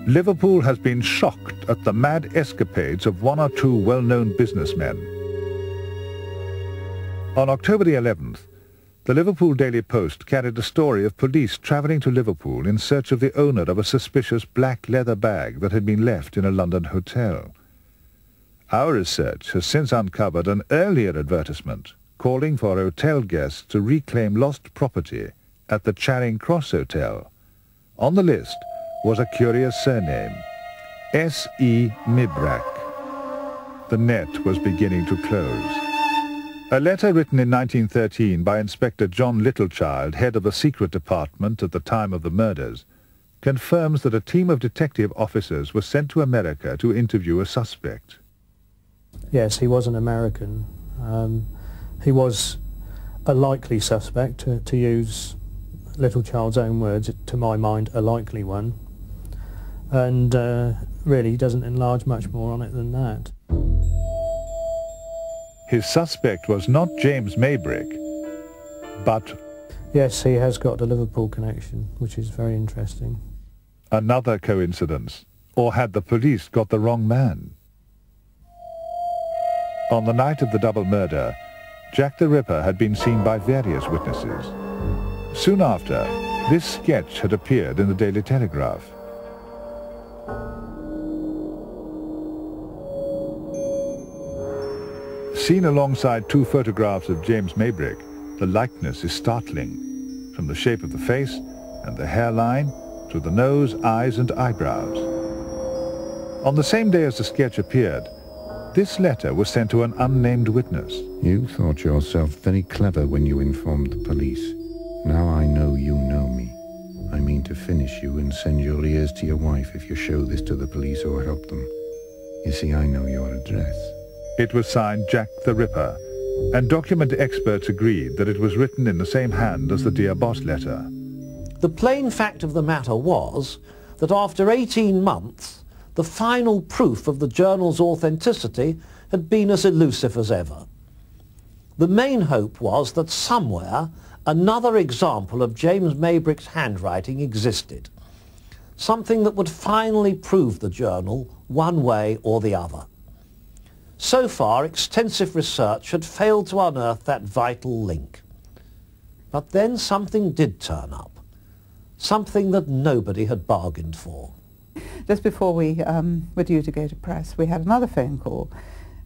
Liverpool has been shocked at the mad escapades of one or two well-known businessmen. On October the 11th, the Liverpool Daily Post carried a story of police travelling to Liverpool in search of the owner of a suspicious black leather bag that had been left in a London hotel. Our research has since uncovered an earlier advertisement calling for hotel guests to reclaim lost property at the Charing Cross Hotel. On the list was a curious surname, S.E. Mibrak. The net was beginning to close. A letter written in 1913 by Inspector John Littlechild, head of the secret department at the time of the murders, confirms that a team of detective officers was sent to America to interview a suspect. Yes, he was an American. He was a likely suspect, to use Littlechild's own words, to my mind, a likely one. And really, he doesn't enlarge much more on it than that. His suspect was not James Maybrick, but... Yes, he has got a Liverpool connection, which is very interesting. Another coincidence. Or had the police got the wrong man? On the night of the double murder, Jack the Ripper had been seen by various witnesses. Soon after, this sketch had appeared in the Daily Telegraph. Seen alongside two photographs of James Maybrick, the likeness is startling, from the shape of the face and the hairline to the nose, eyes and eyebrows. On the same day as the sketch appeared, this letter was sent to an unnamed witness. You thought yourself very clever when you informed the police. Now I know you know me. I mean to finish you and send your ears to your wife if you show this to the police or help them. You see, I know your address. It was signed Jack the Ripper, and document experts agreed that it was written in the same hand as the Dear Boss letter. The plain fact of the matter was that after 18 months, the final proof of the journal's authenticity had been as elusive as ever. The main hope was that somewhere another example of James Maybrick's handwriting existed, something that would finally prove the journal one way or the other. So far, extensive research had failed to unearth that vital link. But then something did turn up, something that nobody had bargained for. Just before we were due to go to press, we had another phone call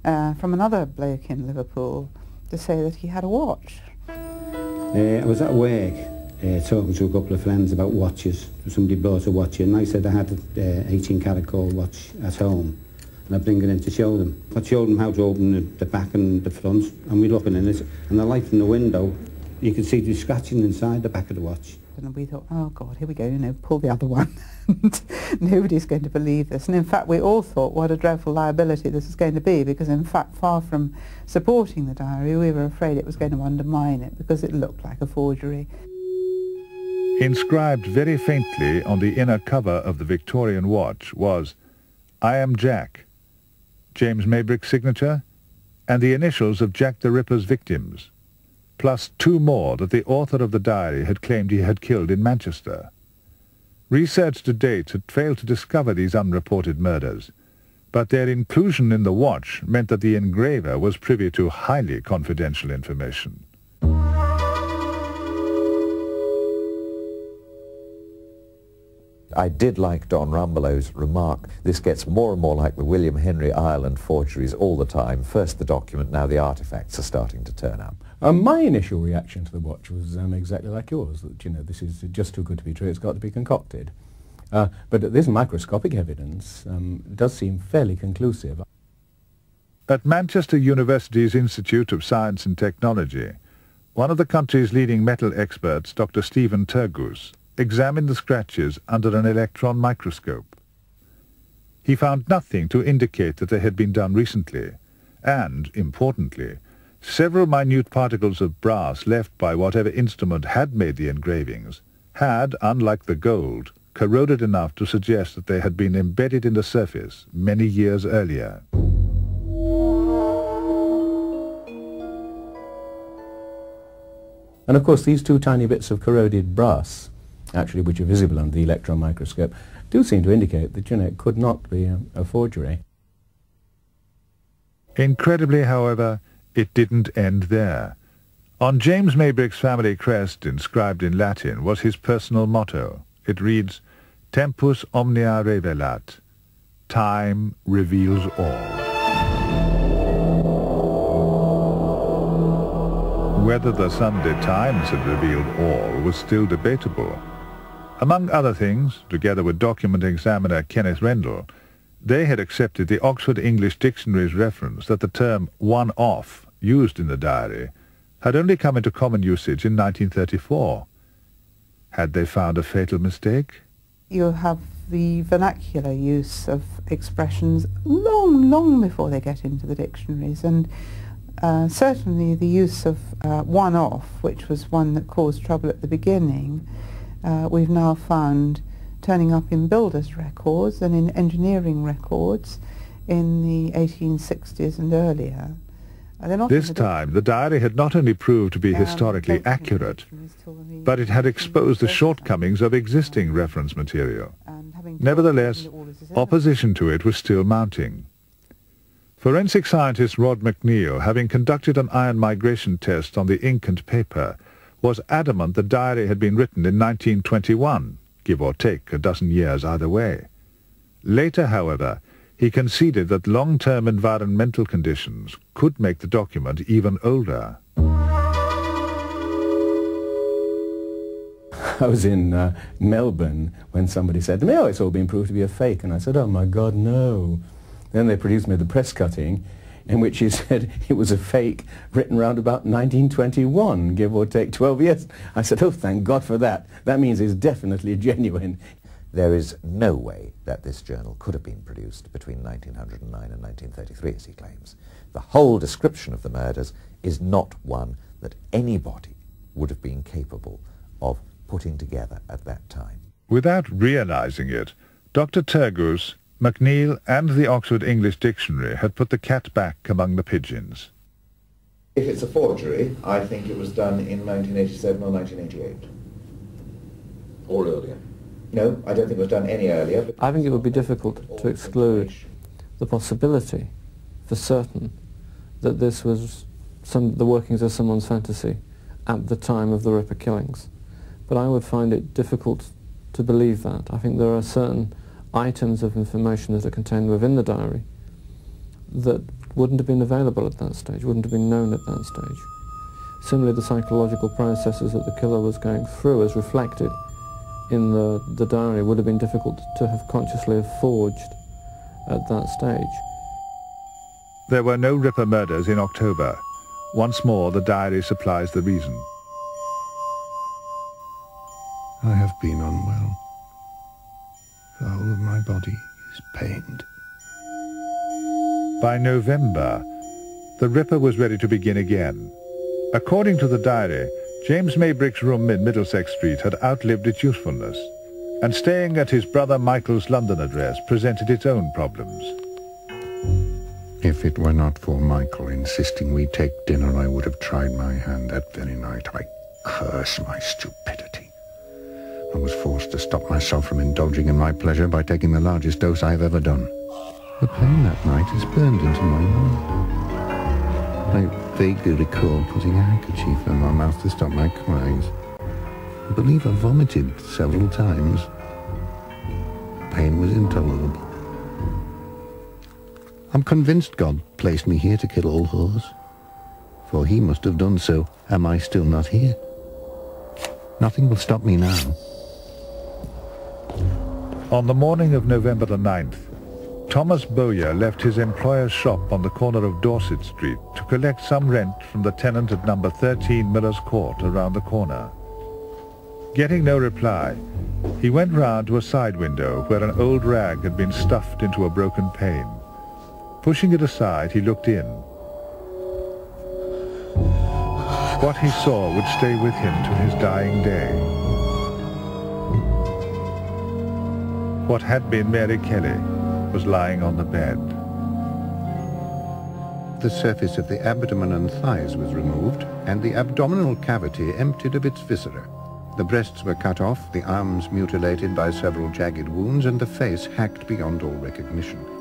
from another bloke in Liverpool to say that he had a watch. I was at work talking to a couple of friends about watches. Somebody bought a watch and I said I had an 18-karat gold watch at home. And I bring it in to show them. I showed them how to open the back and the front, and we're looking in it, and the light from the window, you can see the scratching inside the back of the watch. And we thought, oh God, here we go, you know, pull the other one. Nobody's going to believe this. And in fact, we all thought what a dreadful liability this was going to be, because in fact, far from supporting the diary, we were afraid it was going to undermine it, because it looked like a forgery. Inscribed very faintly on the inner cover of the Victorian watch was, "I am Jack," James Maybrick's signature, and the initials of Jack the Ripper's victims, plus two more that the author of the diary had claimed he had killed in Manchester. Research to date had failed to discover these unreported murders, but their inclusion in the watch meant that the engraver was privy to highly confidential information. I did like Don Rumbolow's remark, this gets more and more like the William Henry Ireland forgeries all the time. First the document, now the artifacts are starting to turn up. My initial reaction to the watch was exactly like yours, that, you know, this is just too good to be true, it's got to be concocted. But this microscopic evidence does seem fairly conclusive. At Manchester University's Institute of Science and Technology, one of the country's leading metal experts, Dr. Stephen Turgoose, examined the scratches under an electron microscope. He found nothing to indicate that they had been done recently, and, importantly, several minute particles of brass left by whatever instrument had made the engravings had, unlike the gold, corroded enough to suggest that they had been embedded in the surface many years earlier. And of course these two tiny bits of corroded brass actually, which are visible under the electron microscope, do seem to indicate that, it could not be a forgery. Incredibly, however, it didn't end there. On James Maybrick's family crest, inscribed in Latin, was his personal motto. It reads, Tempus omnia revelat. Time reveals all. Whether the Sunday Times had revealed all was still debatable. Among other things, together with document examiner Kenneth Rendell, they had accepted the Oxford English Dictionary's reference that the term one-off, used in the diary, had only come into common usage in 1934. Had they found a fatal mistake? You have the vernacular use of expressions long, long before they get into the dictionaries, and certainly the use of one-off, which was one that caused trouble at the beginning, we've now found turning up in builders' records and in engineering records in the 1860s and earlier. This time, the diary had not only proved to be historically accurate, but it had exposed the shortcomings of existing reference material. Nevertheless, opposition to it was still mounting. Forensic scientist Rod McNeil, having conducted an ion migration test on the ink and paper, was adamant the diary had been written in 1921, give or take a dozen years either way. Later, however, he conceded that long-term environmental conditions could make the document even older. I was in Melbourne when somebody said to me, oh, it's all been proved to be a fake. And I said, oh my God, no. Then they produced me the press cutting in which he said it was a fake written round about 1921, give or take 12 years. I said, oh, thank God for that. That means it's definitely genuine. There is no way that this journal could have been produced between 1909 and 1933, as he claims. The whole description of the murders is not one that anybody would have been capable of putting together at that time. Without realizing it, Dr. Turgoose, McNeil and the Oxford English Dictionary had put the cat back among the pigeons. If it's a forgery, I think it was done in 1987 or 1988. Or earlier. No, I don't think it was done any earlier. I think it would be difficult to exclude the possibility, for certain, that this was the workings of someone's fantasy at the time of the Ripper killings. But I would find it difficult to believe that. I think there are certain items of information that are contained within the diary that wouldn't have been available at that stage, wouldn't have been known at that stage. Similarly, the psychological processes that the killer was going through as reflected in the diary would have been difficult to have consciously forged at that stage. There were no Ripper murders in October. Once more, the diary supplies the reason. I have been unwell. The whole of my body is pained. By November, the Ripper was ready to begin again. According to the diary, James Maybrick's room in Middlesex Street had outlived its usefulness, and staying at his brother Michael's London address presented its own problems. If it were not for Michael insisting we take dinner, I would have tried my hand that very night. I curse my stupidity. I was forced to stop myself from indulging in my pleasure by taking the largest dose I have ever done. The pain that night is burned into my mind. I vaguely recall putting a handkerchief in my mouth to stop my cries. I believe I vomited several times. Pain was intolerable. I'm convinced God placed me here to kill all whores. For he must have done so. Am I still not here? Nothing will stop me now. On the morning of November the 9th, Thomas Bowyer left his employer's shop on the corner of Dorset Street to collect some rent from the tenant at number 13 Miller's Court around the corner. Getting no reply, he went round to a side window where an old rag had been stuffed into a broken pane. Pushing it aside, he looked in. What he saw would stay with him to his dying day. What had been Mary Kelly was lying on the bed. The surface of the abdomen and thighs was removed, and the abdominal cavity emptied of its viscera. The breasts were cut off, the arms mutilated by several jagged wounds, and the face hacked beyond all recognition.